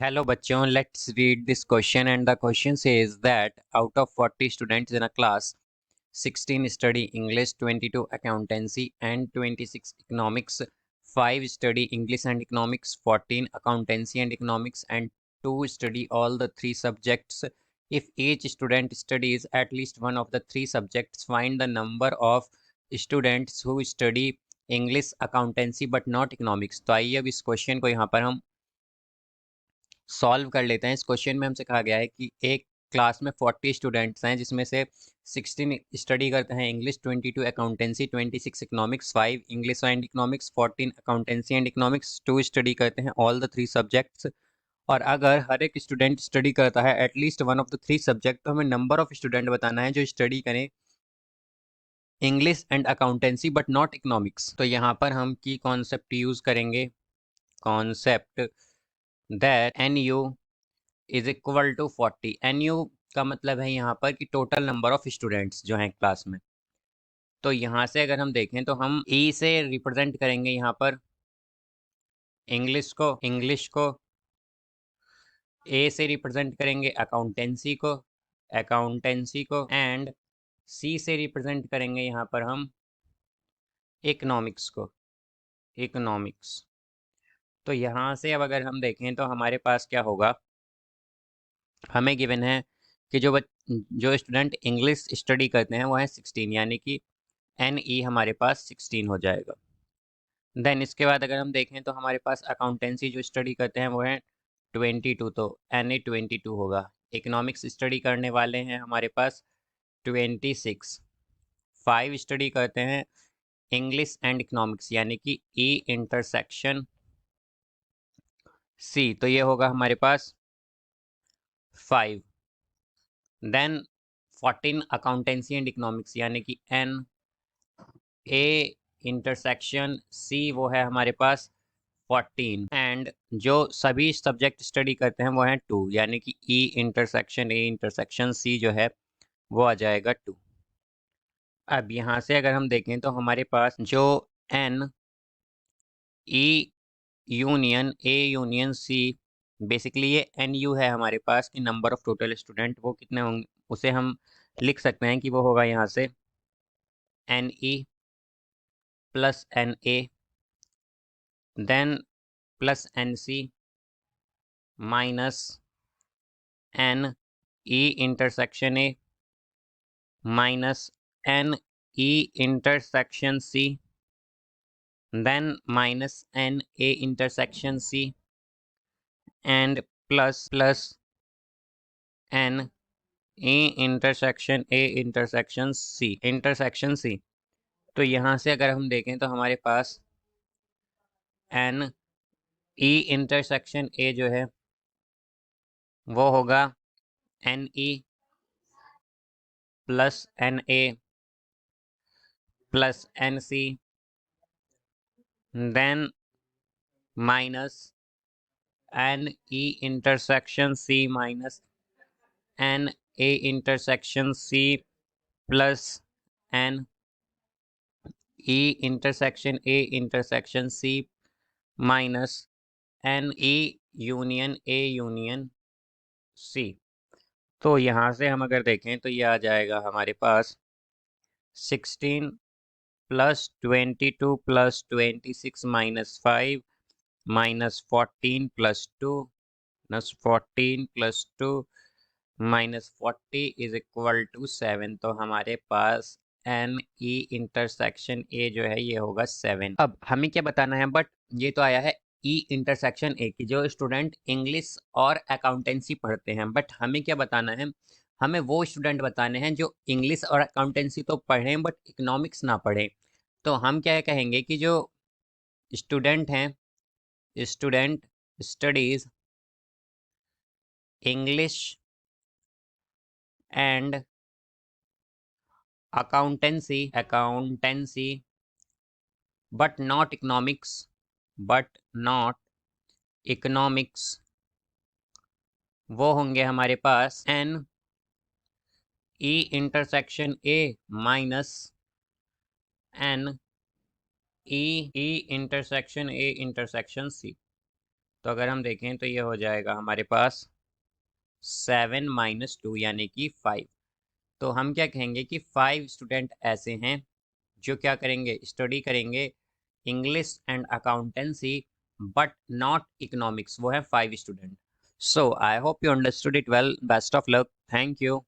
Hello bachon, let's read this question, and the question says that out of 40 students in a class, 16 study English, 22 accountancy and 26 economics, 5 study English and economics, 14 accountancy and economics, and 2 study all the 3 subjects. If each student studies at least one of the 3 subjects, find the number of students who study English, accountancy but not economics. तो आइए अब इस question को यहाँ पर हम solve कर लेते हैं। इस क्वेश्चन में हमसे कहा गया है कि एक क्लास में 40 स्टूडेंट्स हैं, जिसमें से 16 स्टडी करते हैं English, 22 accountancy, 26 economics, 5 English and economics, 14 accountancy and economics, 2 study करते हैं ऑल द 3 सब्जेक्ट्स। और अगर हर एक स्टूडेंट स्टडी करता है at least one of the 3 subject, तो हमें नंबर ऑफ स्टूडेंट बताना है जो स्टडी करें English and accountancy but not economics. तो यहाँ पर हम की कॉन्सेप्ट यूज़ करेंगे, concept that n U is equal to 40। N U का मतलब है यहाँ पर कि टोटल नंबर ऑफ स्टूडेंट्स जो हैं क्लास में। तो यहाँ से अगर हम देखें तो हम ई से रिप्रेजेंट करेंगे यहाँ पर इंग्लिश को ए से रिप्रेजेंट करेंगे अकाउंटेंसी को एंड सी से रिप्रेजेंट करेंगे यहाँ पर हम इकोनॉमिक्स। तो यहाँ से अब अगर हम देखें तो हमारे पास क्या होगा, हमें गिवन है कि जो स्टूडेंट इंग्लिश स्टडी करते हैं वो है 16, यानी कि एन ई हमारे पास 16 हो जाएगा। देन इसके बाद अगर हम देखें तो हमारे पास अकाउंटेंसी जो स्टडी करते हैं वो है 22, तो एन ए 22 होगा। इकोनॉमिक्स स्टडी करने वाले हैं हमारे पास 26, 5 स्टडी करते हैं इंग्लिश एंड इकोनॉमिक्स, यानी कि ई इंटरसेक्शन सी, तो ये होगा हमारे पास 5। देन 14 अकाउंटेंसी एंड इकोनॉमिक्स, यानी कि एन ए इंटरसेक्शन सी, वो है हमारे पास 14। एंड जो सभी सब्जेक्ट स्टडी करते हैं वो हैं 2, यानी कि ई इंटरसेक्शन ए इंटरसेक्शन सी जो है वो आ जाएगा 2। अब यहाँ से अगर हम देखें तो हमारे पास जो n E union A union C, basically ये एन यू है हमारे पास कि नंबर ऑफ टोटल स्टूडेंट वो कितने होंगे, उसे हम लिख सकते हैं कि वो होगा यहाँ से n E plus n A then plus n C minus N E intersection A minus N E intersection C then minus n A intersection C and plus n E intersection C. तो यहाँ से अगर हम देखें तो हमारे पास N E intersection ए जो है वो होगा n E plus n A plus n C then minus N E intersection C minus n A intersection C plus n E intersection C minus N E union C. तो यहाँ से हम अगर देखें तो ये आ जाएगा हमारे पास 16 plus 22 plus 26 minus 5 minus 14 plus 2 plus 14 plus 2 minus 40 is equal to 7। तो हमारे पास एन ई इंटरसेक्शन ए जो है ये होगा 7। अब हमें क्या बताना है, बट ये तो आया है ई इंटरसेक्शन ए की जो स्टूडेंट इंग्लिश और अकाउंटेंसी पढ़ते हैं, बट हमें क्या बताना है, हमें वो स्टूडेंट बताने हैं जो इंग्लिश और अकाउंटेंसी तो पढ़ें बट इकोनॉमिक्स ना पढ़ें। तो हम क्या कहेंगे कि जो स्टूडेंट हैं, student studies English and accountancy but not economics, वो होंगे हमारे पास N E intersection A minus N E intersection C. तो अगर हम देखें तो ये हो जाएगा हमारे पास 7 - 2 यानी कि 5। तो हम क्या कहेंगे कि 5 स्टूडेंट ऐसे हैं जो क्या करेंगे, स्टडी करेंगे English and accountancy but not economics, वो है 5 student. So I hope you understood it well, best of luck, thank you.